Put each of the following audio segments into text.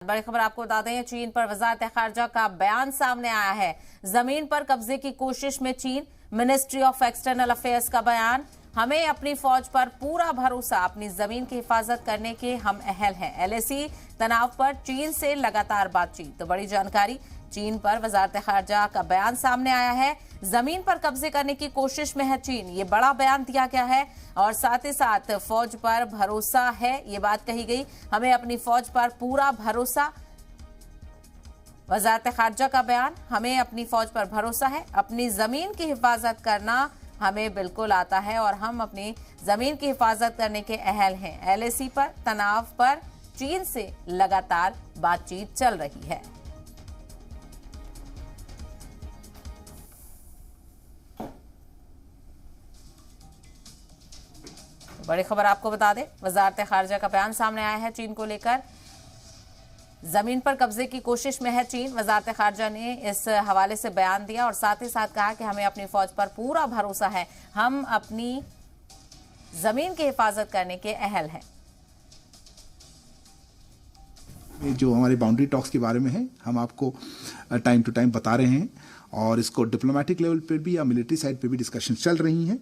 बड़ी खबर आपको बता दें, चीन पर वजारत खारजा का बयान सामने आया है। जमीन पर कब्जे की कोशिश में चीन, मिनिस्ट्री ऑफ एक्सटर्नल अफेयर्स का बयान। हमें अपनी फौज पर पूरा भरोसा, अपनी जमीन की हिफाजत करने के हम अहल हैं। एलएसी तनाव पर चीन से लगातार बातचीत। तो बड़ी जानकारी, चीन पर वजारत खारजा का बयान सामने आया है। जमीन पर कब्जे करने की कोशिश में है चीन, ये बड़ा बयान दिया गया है। और साथ ही साथ फौज पर भरोसा है, ये बात कही गई। हमें अपनी फौज पर पूरा भरोसा, वजारत खारजा का बयान। हमें अपनी फौज पर भरोसा है, अपनी जमीन की हिफाजत करना हमें बिल्कुल आता है और हम अपनी जमीन की हिफाजत करने के अहल हैं। एलएसी पर तनाव पर चीन से लगातार बातचीत चल रही है। बड़ी खबर आपको बता दें, वजारत खारजा का बयान सामने आया है चीन को लेकर। जमीन पर कब्जे की कोशिश में है चीन। वजारत खारजा ने इस हवाले से बयान दिया और साथ ही साथ कहा कि हमें अपनी फौज पर पूरा भरोसा है, हम अपनी जमीन की हिफाजत करने के अहल हैं। जो हमारे बाउंड्री टॉक्स के बारे में है, हम आपको टाइम टू टाइम बता रहे हैं और इसको डिप्लोमेटिक लेवल पे भी या मिलिट्री साइड पे भी डिस्कशन चल रही हैं।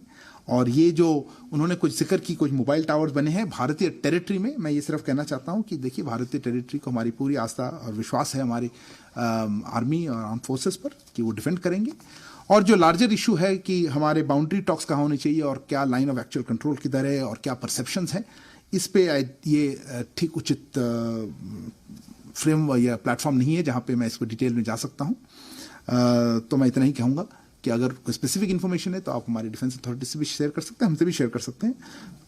और ये जो उन्होंने कुछ जिक्र की, कुछ मोबाइल टावर्स बने हैं भारतीय टेरिटरी में, मैं ये सिर्फ कहना चाहता हूँ कि देखिए, भारतीय टेरिटरी को हमारी पूरी आस्था और विश्वास है हमारी आर्मी और आर्म फोर्सेस पर कि वो डिफेंड करेंगे। और जो लार्जर इशू है कि हमारे बाउंड्री टॉक्स कहाँ होने चाहिए और क्या लाइन ऑफ एक्चुअल कंट्रोल किधर है और क्या परसेप्शंस हैं, इस पे ये ठीक उचित फ्रेम या प्लेटफॉर्म नहीं है जहाँ पे मैं इसको डिटेल में जा सकता हूँ। तो मैं इतना ही कहूँगा कि अगर कोई स्पेसिफिक इन्फॉर्मेशन है तो आप हमारी डिफेंस अथॉरिटी से भी शेयर कर सकते हैं, हमसे भी शेयर कर सकते हैं।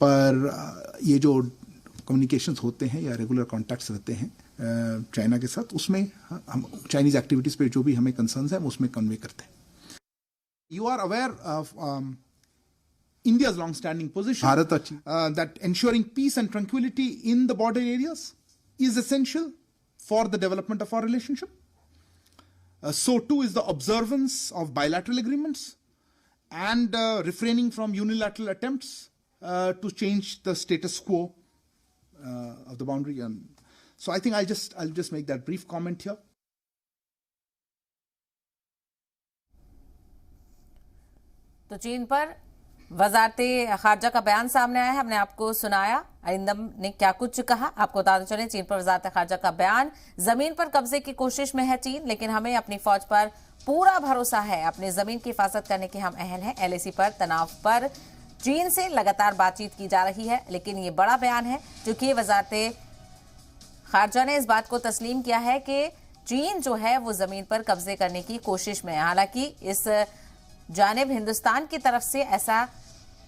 पर ये जो कम्युनिकेशंस होते हैं या रेगुलर कॉन्टैक्ट्स रहते हैं चाइना के साथ, उसमें हम चाइनीज एक्टिविटीज़ पे जो भी हमें कंसर्न्स हैं उसमें कन्वे करते हैं। You are aware of India's long-standing position that ensuring peace and tranquility in the border areas is essential for the development of our relationship. So too is the observance of bilateral agreements and refraining from unilateral attempts to change the status quo of the boundary. And so I think I'll just make that brief comment here. तो चीन पर वजारत खारजा का बयान सामने आया है, हमने आपको सुनाया। अरिंदम ने क्या कुछ कहा आपको बताते चले। चीन पर वजारत खारजा का बयान, जमीन पर कब्जे की कोशिश में है चीन, लेकिन हमें अपनी फौज पर पूरा भरोसा है, अपनी जमीन की हिफाजत करने के हम अहल हैं। एलएसी पर तनाव पर चीन से लगातार बातचीत की जा रही है, लेकिन ये बड़ा बयान है क्योंकि वजारत खारजा ने इस बात को तस्लीम किया है कि चीन जो है वो जमीन पर कब्जे करने की कोशिश में है। हालांकि इस जानिब हिंदुस्तान की तरफ से ऐसा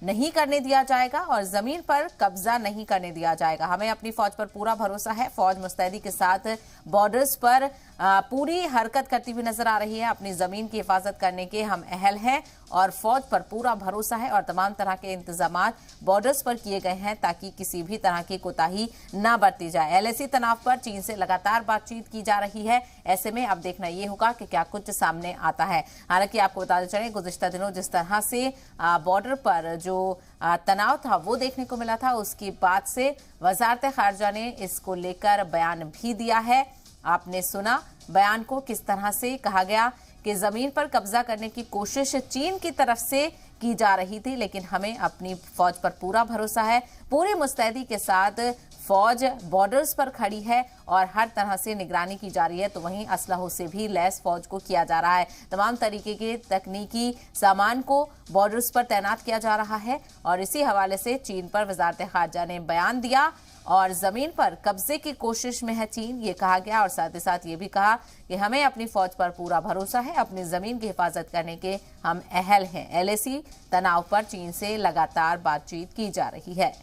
नहीं करने दिया जाएगा और जमीन पर कब्जा नहीं करने दिया जाएगा। हमें अपनी फौज पर पूरा भरोसा है। फौज मुस्तैदी के साथ बॉर्डर्स पर पूरी हरकत करती हुई नजर आ रही है। अपनी जमीन की हिफाजत करने के हम अहल हैं और फौज पर पूरा भरोसा है और तमाम तरह के इंतजामात बॉर्डर्स पर किए गए हैं ताकि किसी भी तरह की कोताही ना बरती जाए। एलएसी तनाव पर चीन से लगातार बातचीत की जा रही है। ऐसे में अब देखना यह होगा कि क्या कुछ सामने आता है। हालांकि आपको बताते चले, गुज़िश्ता दिनों जिस तरह से बॉर्डर पर जो तनाव था वो देखने को मिला था, उसकी बात से वजारत खारजा ने इसको लेकर बयान भी दिया है। आपने सुना बयान को, किस तरह से कहा गया कि जमीन पर कब्जा करने की कोशिश चीन की तरफ से की जा रही थी, लेकिन हमें अपनी फौज पर पूरा भरोसा है। पूरी मुस्तैदी के साथ फौज बॉर्डर्स पर खड़ी है और हर तरह से निगरानी की जा रही है। तो वहीं असलहों से भी लैस फौज को किया जा रहा है। तमाम तरीके के तकनीकी सामान को बॉर्डर्स पर तैनात किया जा रहा है और इसी हवाले से चीन पर वजारत खारजा ने बयान दिया और जमीन पर कब्जे की कोशिश में है चीन, ये कहा गया। और साथ ही साथ ये भी कहा कि हमें अपनी फौज पर पूरा भरोसा है, अपनी जमीन की हिफाजत करने के हम अहल हैं। एलएसी तनाव पर चीन से लगातार बातचीत की जा रही है।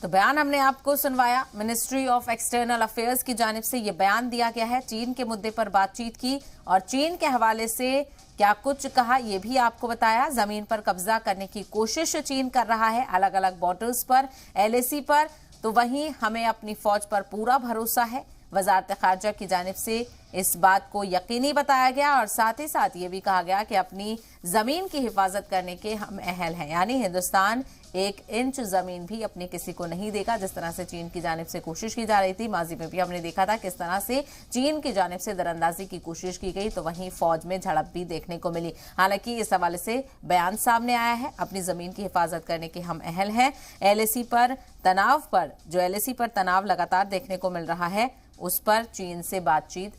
तो बयान हमने आपको सुनवाया। मिनिस्ट्री ऑफ एक्सटर्नल अफेयर्स की जानिब से यह बयान दिया गया है। चीन के मुद्दे पर बातचीत की और चीन के हवाले से क्या कुछ कहा यह भी आपको बताया। जमीन पर कब्जा करने की कोशिश चीन कर रहा है अलग अलग बॉर्डर्स पर, एलएसी पर। तो वहीं हमें अपनी फौज पर पूरा भरोसा है, वजारत खारजा की जानिब से इस बात को यकीनी बताया गया और साथ ही साथ ये भी कहा गया कि अपनी जमीन की हिफाजत करने के हम अहल हैं, यानी हिंदुस्तान 1 इंच जमीन भी अपने किसी को नहीं देगा। जिस तरह से चीन की जानिब से कोशिश की जा रही थी, माजी में भी हमने देखा था किस तरह से चीन की जानिब से दरअंदाजी की कोशिश की गई, तो वहीं फौज में झड़प भी देखने को मिली। हालांकि इस हवाले से बयान सामने आया है, अपनी जमीन की हिफाजत करने के हम अहल हैं। LAC पर तनाव लगातार देखने को मिल रहा है, उस पर चीन से बातचीत